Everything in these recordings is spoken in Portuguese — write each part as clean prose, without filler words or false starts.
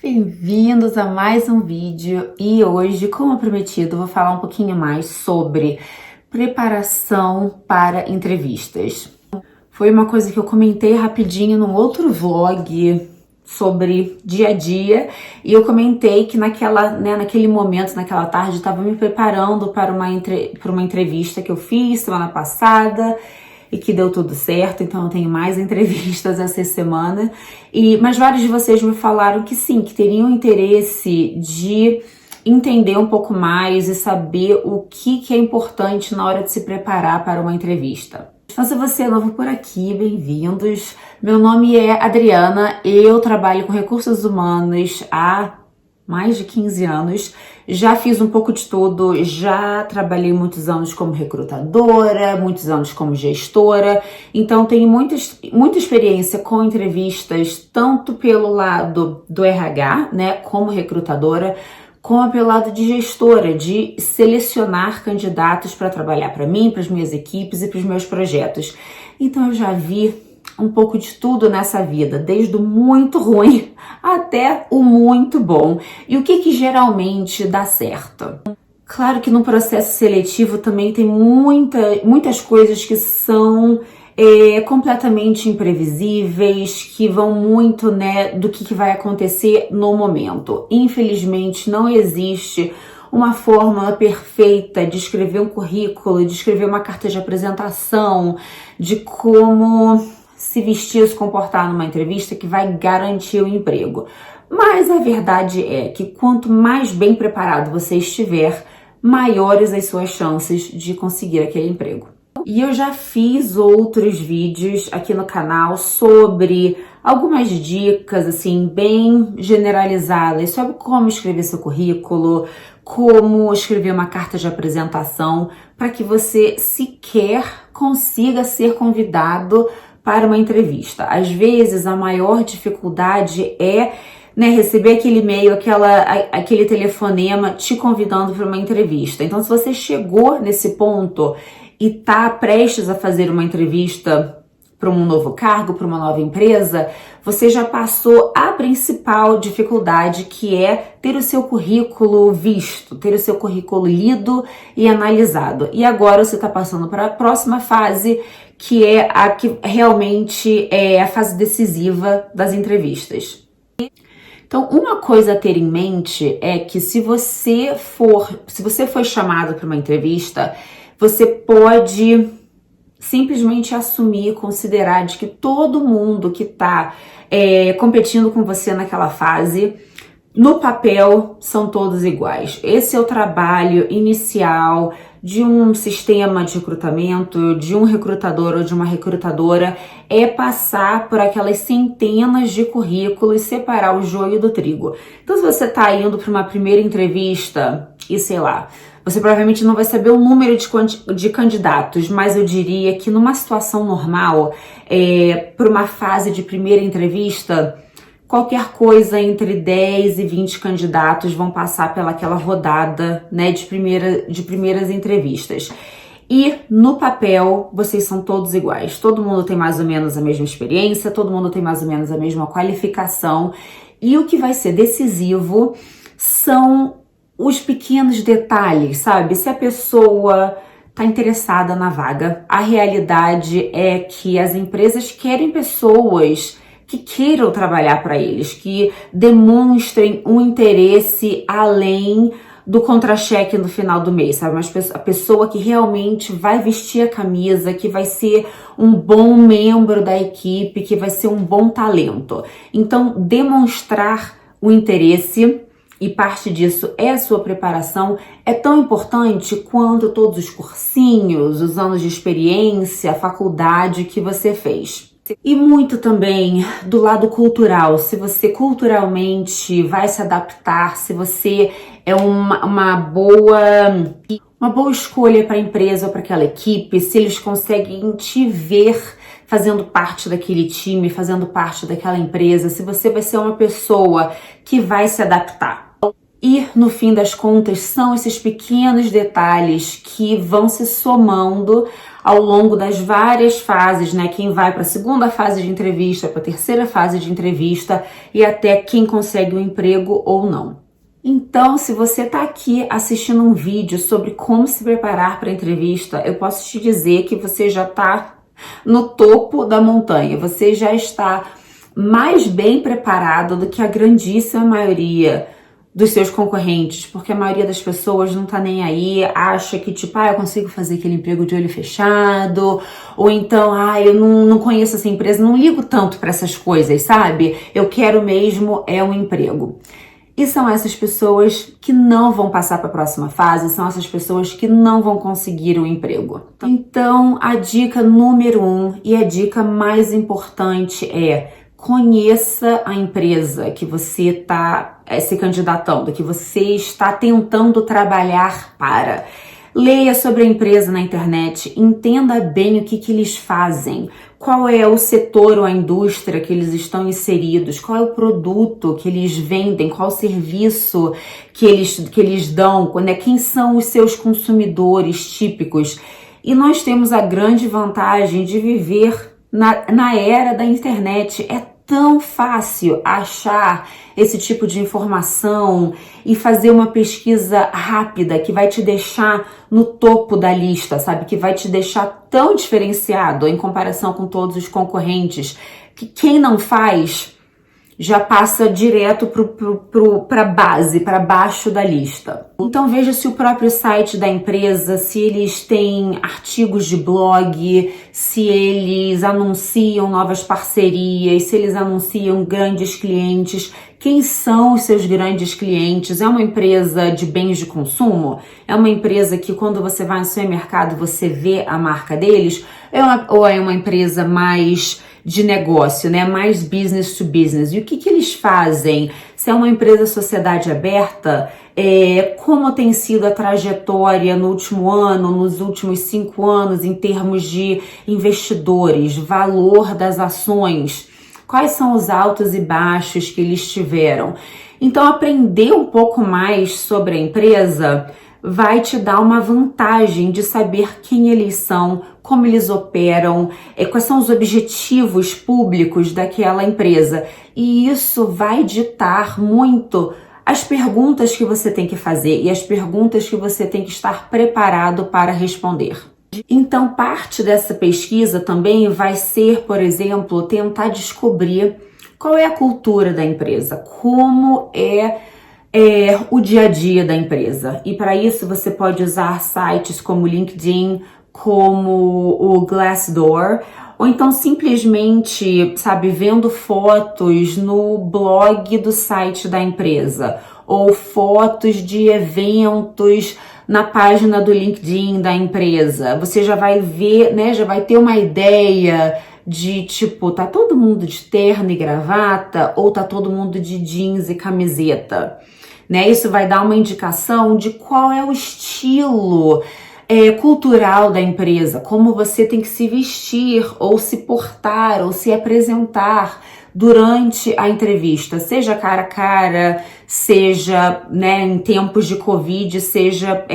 Bem-vindos a mais um vídeo e hoje, como prometido, vou falar um pouquinho mais sobre preparação para entrevistas. Foi uma coisa que eu comentei rapidinho num outro vlog sobre dia a dia e eu comentei que naquele momento, naquela tarde, estava me preparando para uma entrevista que eu fiz semana passada e que deu tudo certo, então eu tenho mais entrevistas essa semana. Mas vários de vocês me falaram que sim, que teriam interesse de entender um pouco mais e saber o que é importante na hora de se preparar para uma entrevista. Então, se você é novo por aqui, bem-vindos. Meu nome é Adriana, eu trabalho com recursos humanos há mais de 15 anos, já fiz um pouco de tudo, já trabalhei muitos anos como recrutadora, muitos anos como gestora, então tenho muita experiência com entrevistas, tanto pelo lado do RH, né, como recrutadora, como pelo lado de gestora, de selecionar candidatos para trabalhar para mim, para as minhas equipes e para os meus projetos. Então eu já vi um pouco de tudo nessa vida, desde o muito ruim até o muito bom. E o que geralmente dá certo? Claro que no processo seletivo também tem muitas coisas que são completamente imprevisíveis, que vão muito, né, do que vai acontecer no momento. Infelizmente, não existe uma fórmula perfeita de escrever um currículo, de escrever uma carta de apresentação, de como se vestir, se comportar numa entrevista que vai garantir o emprego. Mas a verdade é que quanto mais bem preparado você estiver, maiores as suas chances de conseguir aquele emprego. E eu já fiz outros vídeos aqui no canal sobre algumas dicas, assim, bem generalizadas sobre como escrever seu currículo, como escrever uma carta de apresentação, para que você sequer consiga ser convidado para uma entrevista. Às vezes, a maior dificuldade é, né, receber aquele e-mail, aquele telefonema te convidando para uma entrevista. Então, se você chegou nesse ponto e está prestes a fazer uma entrevista para um novo cargo, para uma nova empresa, você já passou a principal dificuldade, que é ter o seu currículo visto, ter o seu currículo lido e analisado. E agora você está passando para a próxima fase, que é a que realmente é a fase decisiva das entrevistas. Então, uma coisa a ter em mente é que se você foi chamado para uma entrevista, você pode simplesmente assumir, considerar de que todo mundo que está competindo com você naquela fase, no papel, são todos iguais. Esse é o trabalho inicial de um sistema de recrutamento, de um recrutador ou de uma recrutadora, é passar por aquelas centenas de currículos, separar o joio do trigo. Então, se você está indo para uma primeira entrevista e, sei lá, você provavelmente não vai saber o número de candidatos, mas eu diria que numa situação normal, para uma fase de primeira entrevista, qualquer coisa entre 10 e 20 candidatos vão passar pelaquela rodada, né, de primeiras entrevistas. E no papel, vocês são todos iguais. Todo mundo tem mais ou menos a mesma experiência, todo mundo tem mais ou menos a mesma qualificação. E o que vai ser decisivo são os pequenos detalhes, sabe? Se a pessoa está interessada na vaga, a realidade é que as empresas querem pessoas que queiram trabalhar para eles, que demonstrem um interesse além do contra-cheque no final do mês, sabe? Mas a pessoa que realmente vai vestir a camisa, que vai ser um bom membro da equipe, que vai ser um bom talento. Então, demonstrar o interesse, e parte disso é a sua preparação, é tão importante quanto todos os cursinhos, os anos de experiência, a faculdade que você fez. E muito também do lado cultural, se você culturalmente vai se adaptar, se você é uma boa escolha para a empresa ou para aquela equipe, se eles conseguem te ver fazendo parte daquele time, fazendo parte daquela empresa, se você vai ser uma pessoa que vai se adaptar. E, no fim das contas, são esses pequenos detalhes que vão se somando ao longo das várias fases, né? Quem vai para a segunda fase de entrevista, para a terceira fase de entrevista e até quem consegue o emprego ou não. Então, se você está aqui assistindo um vídeo sobre como se preparar para a entrevista, eu posso te dizer que você já está no topo da montanha, você já está mais bem preparado do que a grandíssima maioria dos seus concorrentes, porque a maioria das pessoas não tá nem aí, acha que tipo, eu consigo fazer aquele emprego de olho fechado, ou então, eu não conheço essa empresa, não ligo tanto para essas coisas, sabe? Eu quero mesmo um emprego. E são essas pessoas que não vão passar para a próxima fase, são essas pessoas que não vão conseguir um emprego. Então, a dica número 1 e a dica mais importante é: conheça a empresa que você está se candidatando, que você está tentando trabalhar para. Leia sobre a empresa na internet, entenda bem o que eles fazem, qual é o setor ou a indústria que eles estão inseridos, qual é o produto que eles vendem, qual o serviço que eles dão, né? Quem são os seus consumidores típicos. E nós temos a grande vantagem de viver na era da internet. É tão fácil achar esse tipo de informação e fazer uma pesquisa rápida que vai te deixar no topo da lista, sabe? Que vai te deixar tão diferenciado em comparação com todos os concorrentes, que quem não faz já passa direto para base, para baixo da lista. Então veja se o próprio site da empresa, se eles têm artigos de blog, se eles anunciam novas parcerias, se eles anunciam grandes clientes. Quem são os seus grandes clientes? É uma empresa de bens de consumo? É uma empresa que quando você vai no supermercado você vê a marca deles? Ou é uma empresa mais de negócio, né? Mais business to business. E o que eles fazem? Se é uma empresa sociedade aberta, como tem sido a trajetória no último ano, nos últimos 5 anos, em termos de investidores, valor das ações, quais são os altos e baixos que eles tiveram. Então, aprender um pouco mais sobre a empresa vai te dar uma vantagem de saber quem eles são, como eles operam, quais são os objetivos públicos daquela empresa. E isso vai ditar muito as perguntas que você tem que fazer e as perguntas que você tem que estar preparado para responder. Então, parte dessa pesquisa também vai ser, por exemplo, tentar descobrir qual é a cultura da empresa, como é o dia a dia da empresa. E para isso você pode usar sites como o LinkedIn, como o Glassdoor, ou então simplesmente, vendo fotos no blog do site da empresa, ou fotos de eventos na página do LinkedIn da empresa. Você já vai ver, né, já vai ter uma ideia de tá todo mundo de terno e gravata ou tá todo mundo de jeans e camiseta, né? Isso vai dar uma indicação de qual é o estilo cultural da empresa, como você tem que se vestir ou se portar ou se apresentar durante a entrevista, seja cara a cara, seja, né, em tempos de Covid, seja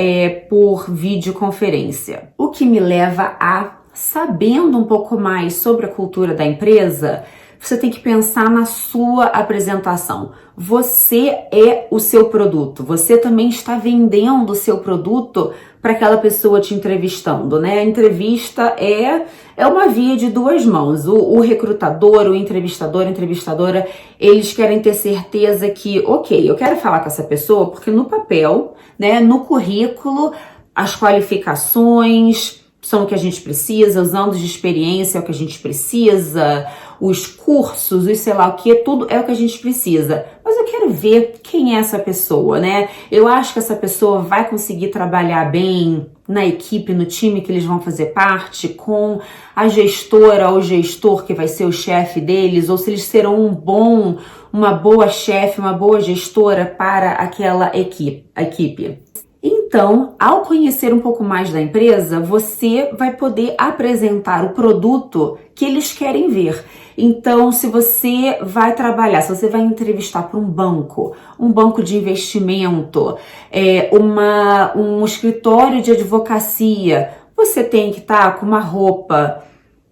por videoconferência. O que me leva a, sabendo um pouco mais sobre a cultura da empresa, você tem que pensar na sua apresentação. Você é o seu produto. Você também está vendendo o seu produto para aquela pessoa te entrevistando, né? A entrevista é uma via de duas mãos. O recrutador, o entrevistador, a entrevistadora, eles querem ter certeza que, ok, eu quero falar com essa pessoa porque no papel, né, no currículo, as qualificações são o que a gente precisa, os anos de experiência é o que a gente precisa, os cursos, os sei lá o que, tudo é o que a gente precisa. Mas eu quero ver quem é essa pessoa, né? Eu acho que essa pessoa vai conseguir trabalhar bem na equipe, no time que eles vão fazer parte, com a gestora ou gestor que vai ser o chefe deles, ou se eles serão uma boa chefe, uma boa gestora para aquela equipe. Então, ao conhecer um pouco mais da empresa, você vai poder apresentar o produto que eles querem ver. Então, se você vai trabalhar, se você vai entrevistar para um banco de investimento, um escritório de advocacia, você tem que estar com uma roupa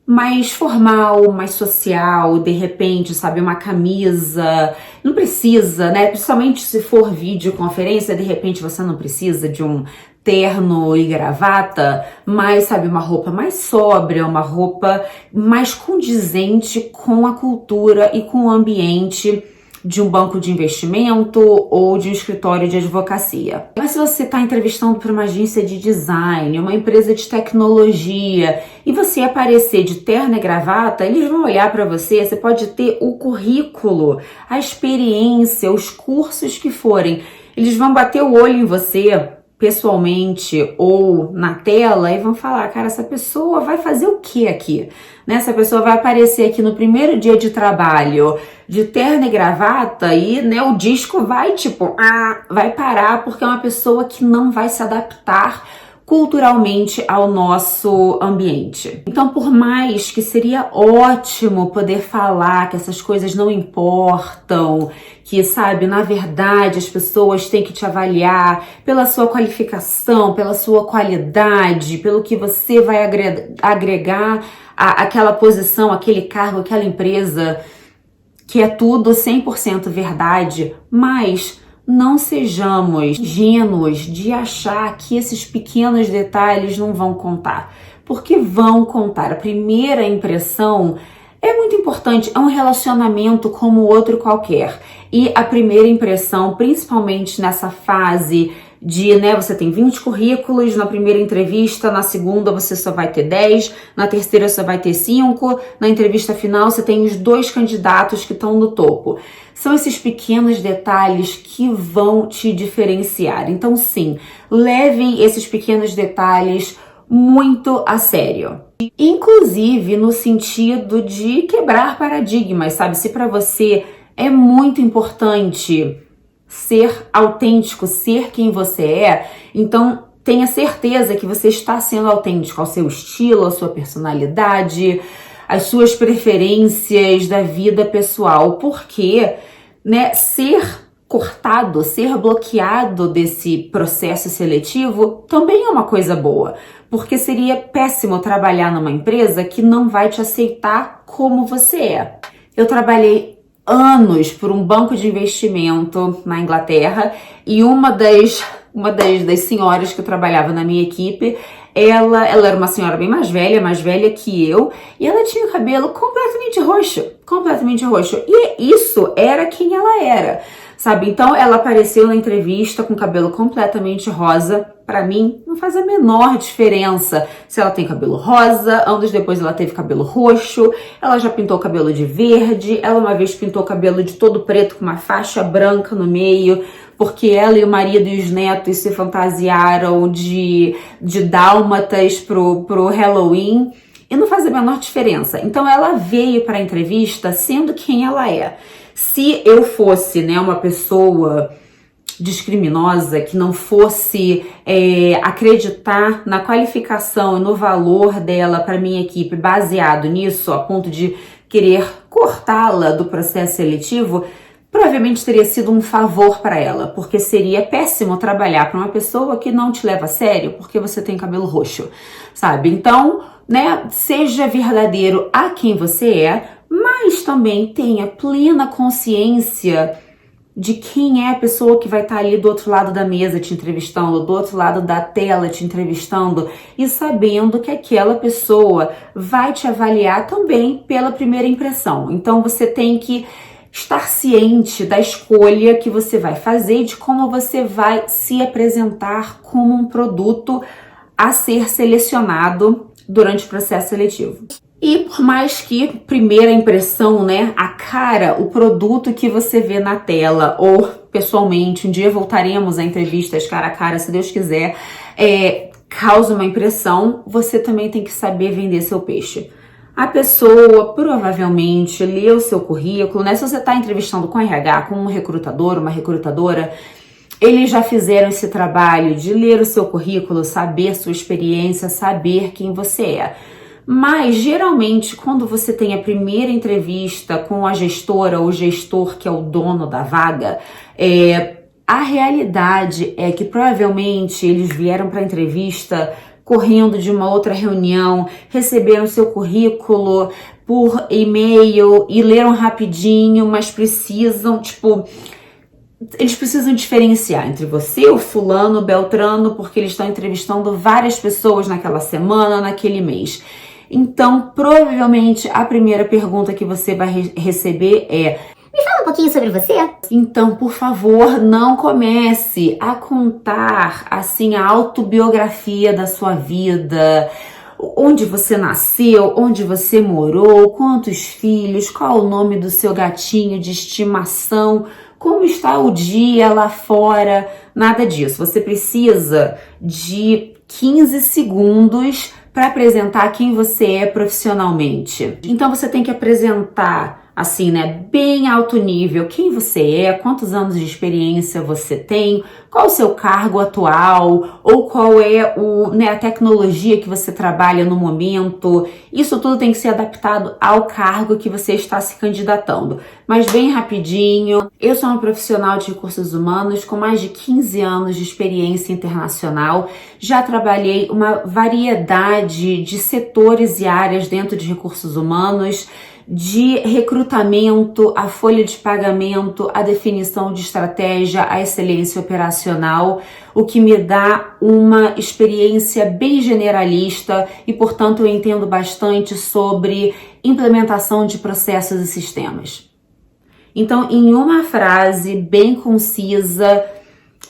mais formal, mais social, de repente, sabe, uma camisa, não precisa, né, principalmente se for videoconferência, de repente você não precisa de um terno e gravata, mas, sabe, uma roupa mais sóbria, uma roupa mais condizente com a cultura e com o ambiente de um banco de investimento ou de um escritório de advocacia. Mas se você está entrevistando para uma agência de design, uma empresa de tecnologia, e você aparecer de terno e gravata, eles vão olhar para você, você pode ter o currículo, a experiência, os cursos que forem, eles vão bater o olho em você pessoalmente ou na tela e vão falar, cara, essa pessoa vai fazer o que aqui? Né? Essa pessoa vai aparecer aqui no primeiro dia de trabalho de terno e gravata e, né, o disco vai vai parar porque é uma pessoa que não vai se adaptar culturalmente ao nosso ambiente. Então, por mais que seria ótimo poder falar que essas coisas não importam, que, sabe, na verdade as pessoas têm que te avaliar pela sua qualificação, pela sua qualidade, pelo que você vai agregar àquela posição, aquele cargo, aquela empresa, que é tudo 100% verdade, mas não sejamos ingênuos de achar que esses pequenos detalhes não vão contar, porque vão contar. A primeira impressão é muito importante, é um relacionamento como outro qualquer. E a primeira impressão, principalmente nessa fase de, né, você tem 20 currículos na primeira entrevista, na segunda você só vai ter 10, na terceira você vai ter 5, na entrevista final você tem os 2 candidatos que estão no topo. São esses pequenos detalhes que vão te diferenciar. Então, sim, levem esses pequenos detalhes muito a sério. Inclusive no sentido de quebrar paradigmas, sabe? Se para você é muito importante ser autêntico, ser quem você é, então tenha certeza que você está sendo autêntico ao seu estilo, à sua personalidade, às suas preferências da vida pessoal, porque, né, ser cortado, ser bloqueado desse processo seletivo também é uma coisa boa, porque seria péssimo trabalhar numa empresa que não vai te aceitar como você é. Eu trabalhei anos por um banco de investimento na Inglaterra e uma das senhoras que trabalhava na minha equipe, ela era uma senhora bem mais velha que eu, e ela tinha o cabelo completamente roxo, e isso era quem ela era, sabe? Então ela apareceu na entrevista com o cabelo completamente rosa. Pra mim, não faz a menor diferença se ela tem cabelo rosa, anos depois ela teve cabelo roxo, ela já pintou o cabelo de verde, ela uma vez pintou o cabelo de todo preto com uma faixa branca no meio, porque ela e o marido e os netos se fantasiaram de dálmatas pro Halloween, e não faz a menor diferença. Então ela veio para a entrevista sendo quem ela é. Se eu fosse, né, uma pessoa discriminosa, que não fosse acreditar na qualificação e no valor dela para minha equipe baseado nisso, a ponto de querer cortá-la do processo seletivo, provavelmente teria sido um favor para ela, porque seria péssimo trabalhar para uma pessoa que não te leva a sério porque você tem cabelo roxo, sabe? Então, né, seja verdadeiro a quem você é, mas também tenha plena consciência de quem é a pessoa que vai estar ali do outro lado da mesa te entrevistando, do outro lado da tela te entrevistando, e sabendo que aquela pessoa vai te avaliar também pela primeira impressão. Então você tem que estar ciente da escolha que você vai fazer e de como você vai se apresentar como um produto a ser selecionado durante o processo seletivo. E por mais que primeira impressão, né, a cara, o produto que você vê na tela ou pessoalmente, um dia voltaremos a entrevistas cara a cara, se Deus quiser, causa uma impressão, você também tem que saber vender seu peixe. A pessoa provavelmente leu o seu currículo, né? Se você está entrevistando com RH, com um recrutador, uma recrutadora, eles já fizeram esse trabalho de ler o seu currículo, saber sua experiência, saber quem você é. Mas, geralmente, quando você tem a primeira entrevista com a gestora ou gestor, que é o dono da vaga, a realidade é que provavelmente eles vieram para a entrevista correndo de uma outra reunião, receberam seu currículo por e-mail e leram rapidinho, mas precisam, eles precisam diferenciar entre você, o fulano, o beltrano, porque eles estão entrevistando várias pessoas naquela semana, naquele mês. Então, provavelmente, a primeira pergunta que você vai receber é: me fala um pouquinho sobre você. Então, por favor, não comece a contar, assim, a autobiografia da sua vida, onde você nasceu, onde você morou, quantos filhos, qual o nome do seu gatinho de estimação, como está o dia lá fora, nada disso. Você precisa de 15 segundos para apresentar quem você é profissionalmente. Então você tem que apresentar assim, né, bem alto nível, quem você é, quantos anos de experiência você tem, qual o seu cargo atual, ou qual é a tecnologia que você trabalha no momento. Isso tudo tem que ser adaptado ao cargo que você está se candidatando. Mas bem rapidinho, eu sou uma profissional de recursos humanos com mais de 15 anos de experiência internacional. Já trabalhei uma variedade de setores e áreas dentro de recursos humanos, de recrutamento, a folha de pagamento, a definição de estratégia, a excelência operacional, o que me dá uma experiência bem generalista e, portanto, eu entendo bastante sobre implementação de processos e sistemas. Então, em uma frase bem concisa,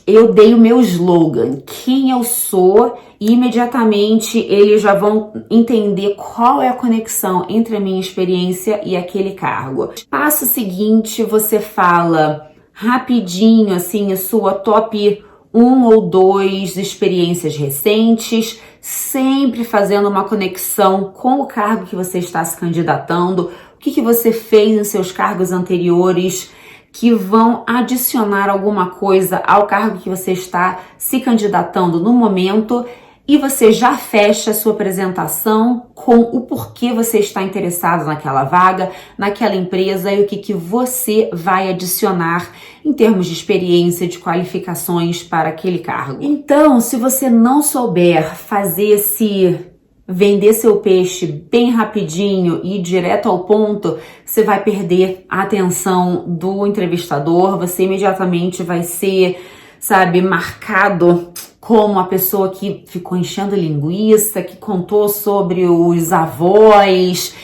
eu dei o meu slogan, quem eu sou, e imediatamente eles já vão entender qual é a conexão entre a minha experiência e aquele cargo. Passo seguinte, você fala rapidinho, assim, a sua top 1 ou 2 experiências recentes, sempre fazendo uma conexão com o cargo que você está se candidatando, o que você fez em seus cargos anteriores, que vão adicionar alguma coisa ao cargo que você está se candidatando no momento, e você já fecha a sua apresentação com o porquê você está interessado naquela vaga, naquela empresa e o que você vai adicionar em termos de experiência, de qualificações para aquele cargo. Então, se você não souber vender seu peixe bem rapidinho e ir direto ao ponto, você vai perder a atenção do entrevistador, você imediatamente vai ser, marcado como a pessoa que ficou enchendo linguiça, que contou sobre os avós,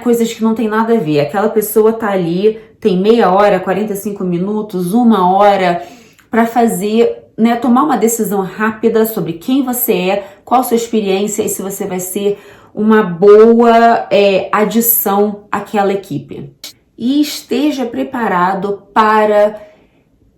coisas que não tem nada a ver. Aquela pessoa tá ali, tem meia hora, 45 minutos, 1 hora para fazer, tomar uma decisão rápida sobre quem você é, qual a sua experiência e se você vai ser uma boa adição àquela equipe. E esteja preparado para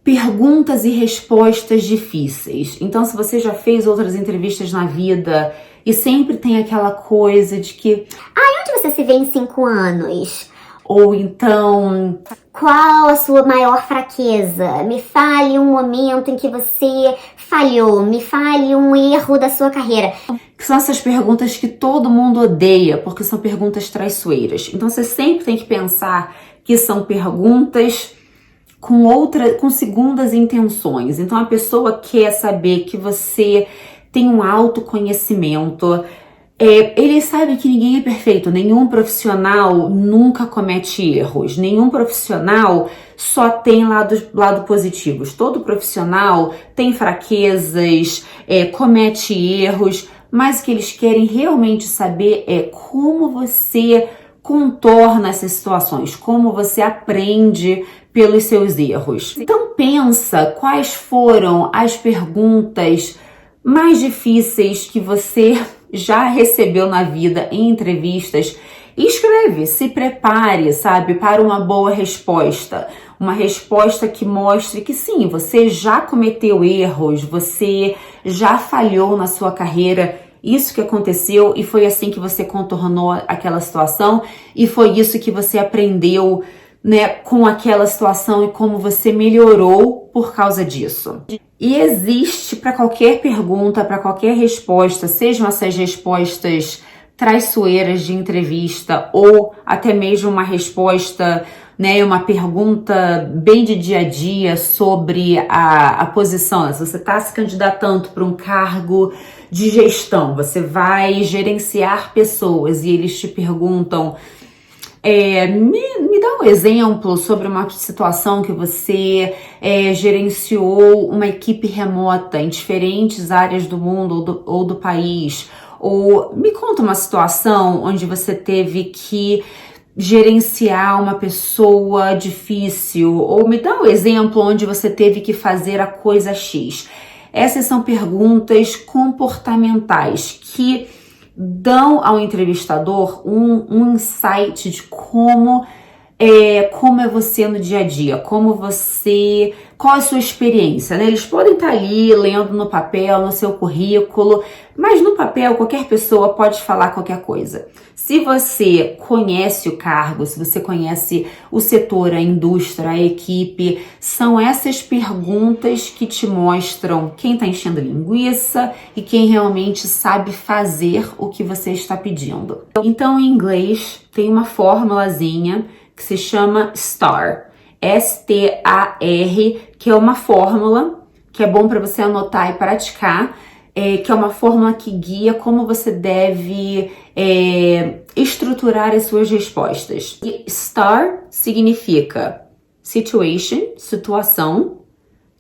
perguntas e respostas difíceis. Então, se você já fez outras entrevistas na vida e sempre tem aquela coisa de que... onde você se vê em 5 anos? Ou então... Qual a sua maior fraqueza? Me fale um momento em que você falhou. Me fale um erro da sua carreira. Que são essas perguntas que todo mundo odeia, porque são perguntas traiçoeiras. Então, você sempre tem que pensar que são perguntas com segundas intenções. Então, a pessoa quer saber que você tem um autoconhecimento. Ele sabe que ninguém é perfeito, nenhum profissional nunca comete erros, nenhum profissional só tem lado positivos. Todo profissional tem fraquezas, comete erros, mas o que eles querem realmente saber é como você contorna essas situações, como você aprende pelos seus erros. Então pensa quais foram as perguntas mais difíceis que você já recebeu na vida em entrevistas e escreve, se prepare, para uma boa resposta. Uma resposta que mostre que sim, você já cometeu erros, você já falhou na sua carreira, isso que aconteceu e foi assim que você contornou aquela situação e foi isso que você aprendeu, com aquela situação e como você melhorou por causa disso. E existe para qualquer pergunta, para qualquer resposta, sejam essas respostas traiçoeiras de entrevista ou até mesmo uma resposta, né, uma pergunta bem de dia a dia sobre a posição. Se você está se candidatando para um cargo de gestão, você vai gerenciar pessoas e eles te perguntam, me dá um exemplo sobre uma situação que você gerenciou uma equipe remota em diferentes áreas do mundo ou do país, ou me conta uma situação onde você teve que gerenciar uma pessoa difícil, ou me dá um exemplo onde você teve que fazer a coisa X. Essas são perguntas comportamentais que dão ao entrevistador um insight de como é você no dia a dia, qual é a sua experiência, né? Eles podem estar ali lendo no papel, no seu currículo, mas no papel qualquer pessoa pode falar qualquer coisa. Se você conhece o cargo, se você conhece o setor, a indústria, a equipe, são essas perguntas que te mostram quem está enchendo linguiça e quem realmente sabe fazer o que você está pedindo. Então, em inglês, tem uma formulazinha que se chama STAR, S-T-A-R, que é uma fórmula que é bom para você anotar e praticar, que é uma fórmula que guia como você deve estruturar as suas respostas. E STAR significa situation, situação,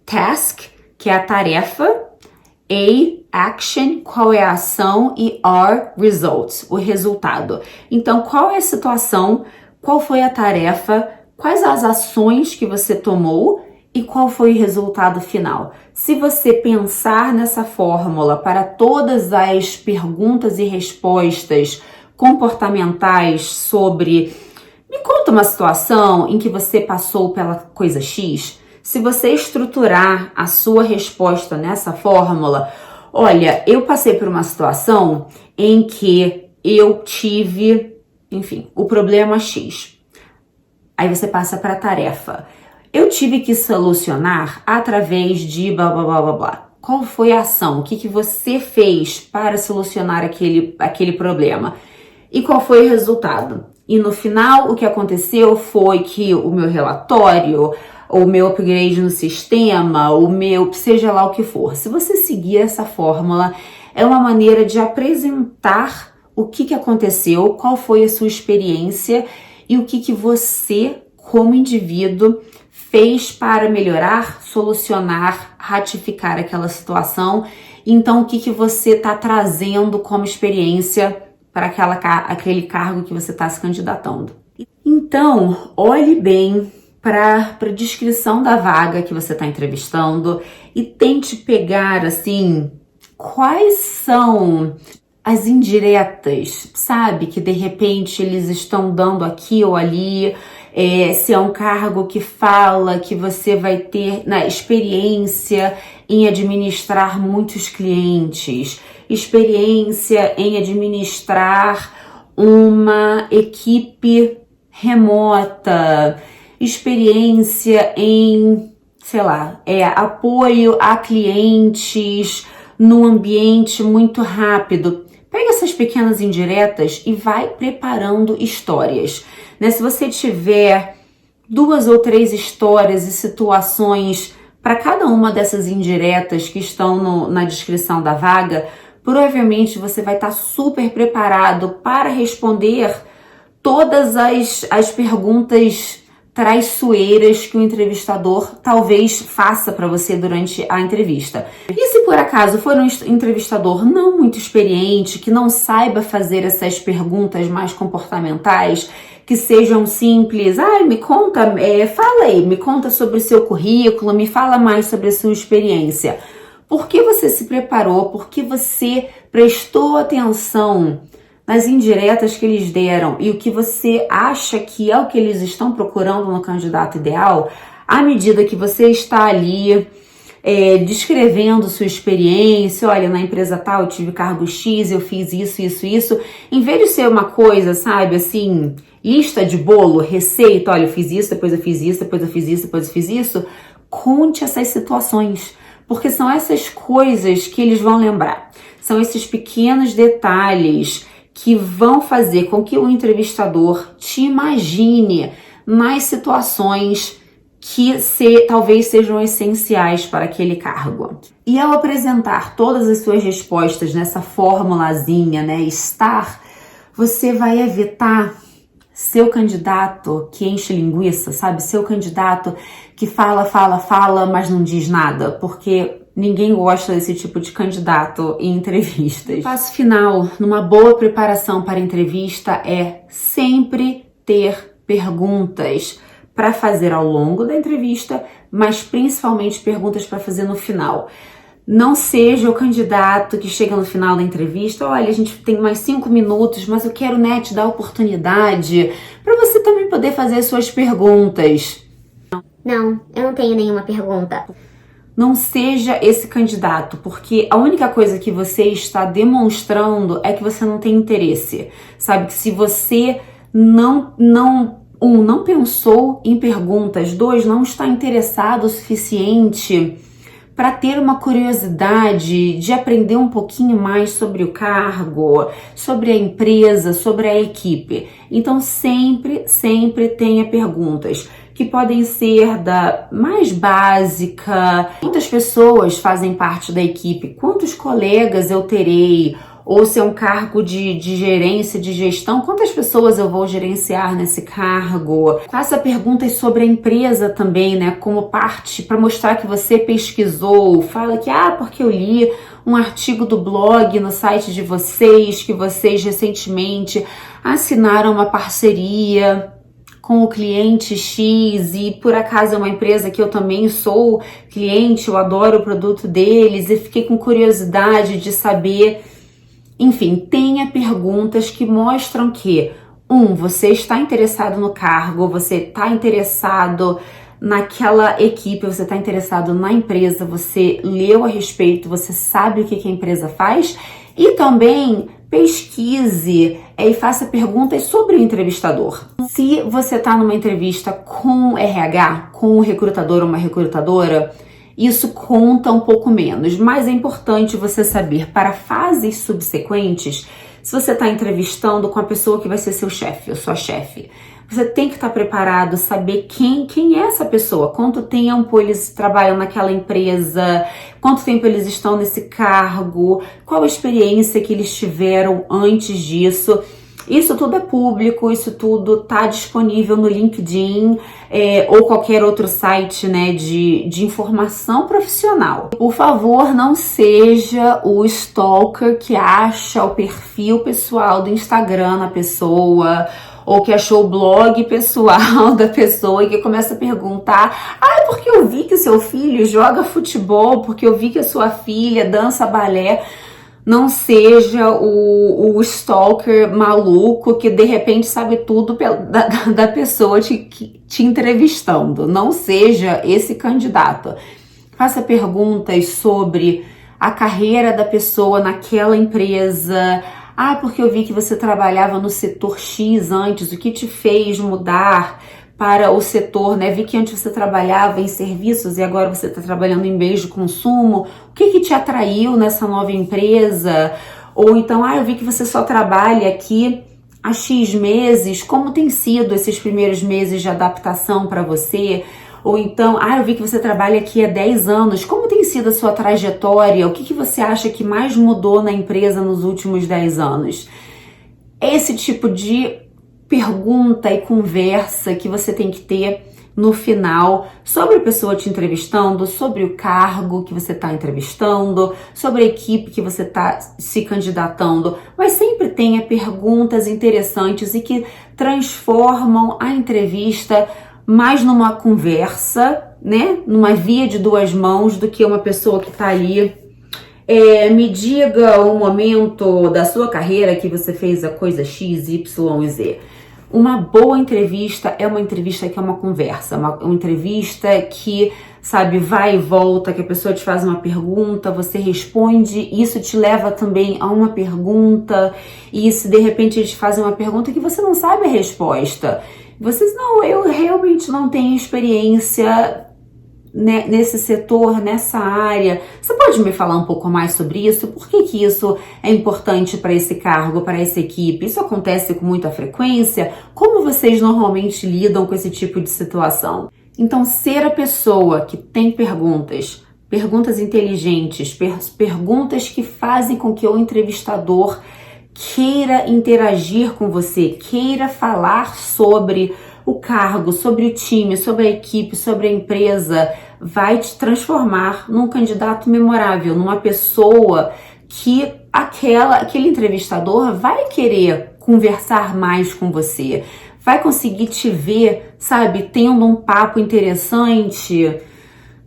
task, que é a tarefa, A, action, qual é a ação, e R, results, o resultado. Então, qual é a situação, qual foi a tarefa, quais as ações que você tomou e qual foi o resultado final. Se você pensar nessa fórmula para todas as perguntas e respostas comportamentais sobre me conta uma situação em que você passou pela coisa X, se você estruturar a sua resposta nessa fórmula, olha, eu passei por uma situação em que eu tive, enfim, o problema X. Aí você passa para a tarefa. Eu tive que solucionar através de blá, blá, blá, blá, blá. Qual foi a ação? O que você fez para solucionar aquele problema? E qual foi o resultado? E no final, o que aconteceu foi que o meu relatório, o meu upgrade no sistema, o meu, seja lá o que for. Se você seguir essa fórmula, é uma maneira de apresentar o que aconteceu, qual foi a sua experiência e o que você, como indivíduo, fez para melhorar, solucionar, ratificar aquela situação. Então, o que você está trazendo como experiência para aquele cargo que você está se candidatando. Então, olhe bem para a descrição da vaga que você está entrevistando e tente pegar, assim, quais são as indiretas, sabe? Que de repente eles estão dando aqui ou ali. Se é um cargo que fala que você vai ter experiência em administrar muitos clientes, experiência em administrar uma equipe remota, experiência em, sei lá, apoio a clientes num ambiente muito rápido. Pega essas pequenas indiretas e vai preparando histórias. Né? Se você tiver 2 ou 3 histórias e situações para cada uma dessas indiretas que estão na descrição da vaga, provavelmente você vai estar super preparado para responder todas as perguntas traiçoeiras que o entrevistador talvez faça para você durante a entrevista. E se por acaso for um entrevistador não muito experiente, que não saiba fazer essas perguntas mais comportamentais, que sejam simples, me conta, fala aí, me conta sobre o seu currículo, me fala mais sobre a sua experiência. Por que você se preparou? Por que você prestou atenção nas indiretas que eles deram e o que você acha que é o que eles estão procurando no candidato ideal, à medida que você está ali descrevendo sua experiência, olha, na empresa tal eu tive cargo X, eu fiz isso, em vez de ser uma coisa, sabe, assim, lista de bolo, receita, olha, eu fiz isso, depois eu fiz isso, depois eu fiz isso, depois eu fiz isso, conte essas situações, porque são essas coisas que eles vão lembrar, são esses pequenos detalhes que vão fazer com que o entrevistador te imagine nas situações que talvez sejam essenciais para aquele cargo. E ao apresentar todas as suas respostas nessa formulazinha, né, STAR, você vai evitar seu candidato que enche linguiça, sabe? Seu candidato que fala, mas não diz nada, porque ninguém gosta desse tipo de candidato em entrevistas. O passo final, numa boa preparação para a entrevista, é sempre ter perguntas para fazer ao longo da entrevista, mas principalmente perguntas para fazer no final. Não seja o candidato que chega no final da entrevista, olha, a gente tem mais 5 minutos, mas eu quero, né, te dar a oportunidade para você também poder fazer suas perguntas. Não, eu não tenho nenhuma pergunta. Não seja esse candidato, porque a única coisa que você está demonstrando é que você não tem interesse. Sabe, que se você não pensou em perguntas, 2, não está interessado o suficiente para ter uma curiosidade de aprender um pouquinho mais sobre o cargo, sobre a empresa, sobre a equipe. Então sempre tenha perguntas que podem ser da mais básica. Quantas pessoas fazem parte da equipe? Quantos colegas eu terei? Ou se é um cargo de gerência, de gestão, quantas pessoas eu vou gerenciar nesse cargo? Faça perguntas sobre a empresa também, né? Como parte, para mostrar que você pesquisou. Fala que, porque eu li um artigo do blog no site de vocês, que vocês recentemente assinaram uma parceria com o cliente X e por acaso é uma empresa que eu também sou cliente, eu adoro o produto deles e fiquei com curiosidade de saber. Enfim, tenha perguntas que mostram que, você está interessado no cargo, você está interessado naquela equipe, você está interessado na empresa, você leu a respeito, você sabe o que a empresa faz e também pesquise e faça perguntas sobre o entrevistador. Se você está numa entrevista com RH, com um recrutador ou uma recrutadora, isso conta um pouco menos, mas é importante você saber para fases subsequentes, se você está entrevistando com a pessoa que vai ser seu chefe ou sua chefe, você tem que estar preparado, saber quem é essa pessoa, quanto tempo eles trabalham naquela empresa, quanto tempo eles estão nesse cargo, qual a experiência que eles tiveram antes disso. Isso tudo é público, isso tudo está disponível no LinkedIn ou qualquer outro site, né, de informação profissional. Por favor, não seja o stalker que acha o perfil pessoal do Instagram na pessoa ou que achou o blog pessoal da pessoa e que começa a perguntar: porque eu vi que o seu filho joga futebol, porque eu vi que a sua filha dança balé. Não seja o stalker maluco que de repente sabe tudo da pessoa te entrevistando. Não seja esse candidato. Faça perguntas sobre a carreira da pessoa naquela empresa. Porque eu vi que você trabalhava no setor X antes, o que te fez mudar para o setor, né? Vi que antes você trabalhava em serviços e agora você está trabalhando em bens de consumo. O que te atraiu nessa nova empresa? Ou então, eu vi que você só trabalha aqui há X meses. Como tem sido esses primeiros meses de adaptação para você? Ou então, eu vi que você trabalha aqui há 10 anos. Como tem sido a sua trajetória? O que você acha que mais mudou na empresa nos últimos 10 anos? Esse tipo de pergunta e conversa que você tem que ter no final sobre a pessoa te entrevistando, sobre o cargo que você está entrevistando, sobre a equipe que você está se candidatando, mas sempre tenha perguntas interessantes e que transformam a entrevista mais numa conversa, né, numa via de 2 mãos do que uma pessoa que está ali. Me diga um momento da sua carreira que você fez a coisa X, Y e Z. Uma boa entrevista é uma entrevista que é uma conversa, uma entrevista que, sabe, vai e volta, que a pessoa te faz uma pergunta, você responde, isso te leva também a uma pergunta, e se de repente eles fazem uma pergunta que você não sabe a resposta, vocês, eu realmente não tenho experiência nesse setor, nessa área. Você pode me falar um pouco mais sobre isso? Por que que isso é importante para esse cargo, para essa equipe? Isso acontece com muita frequência? Como vocês normalmente lidam com esse tipo de situação? Então, ser a pessoa que tem perguntas inteligentes, perguntas que fazem com que o entrevistador queira interagir com você, queira falar sobre o cargo, sobre o time, sobre a equipe, sobre a empresa, vai te transformar num candidato memorável, numa pessoa que aquele entrevistador vai querer conversar mais com você, vai conseguir te ver, sabe, tendo um papo interessante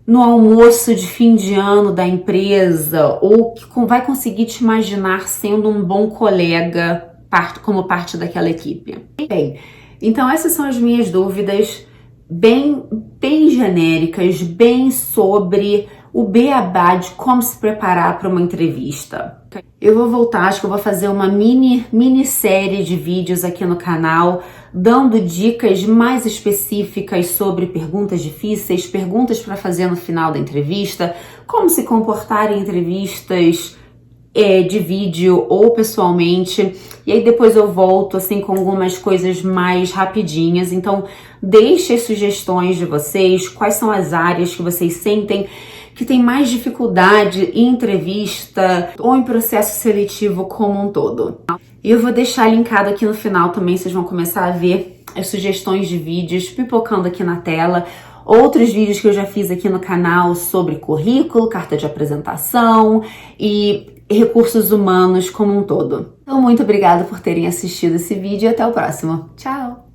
no almoço de fim de ano da empresa, ou que vai conseguir te imaginar sendo um bom colega como parte daquela equipe. Bem, então essas são as minhas dúvidas, bem genéricas, bem sobre o beabá de como se preparar para uma entrevista. Eu vou voltar, acho que eu vou fazer uma minissérie de vídeos aqui no canal, dando dicas mais específicas sobre perguntas difíceis, perguntas para fazer no final da entrevista, como se comportar em entrevistas de vídeo ou pessoalmente, e aí depois eu volto assim com algumas coisas mais rapidinhas. Então deixe as sugestões de vocês, quais são as áreas que vocês sentem que tem mais dificuldade em entrevista ou em processo seletivo como um todo. E eu vou deixar linkado aqui no final também, vocês vão começar a ver as sugestões de vídeos pipocando aqui na tela. Outros vídeos que eu já fiz aqui no canal sobre currículo, carta de apresentação e recursos humanos como um todo. Então, muito obrigada por terem assistido esse vídeo e até o próximo. Tchau!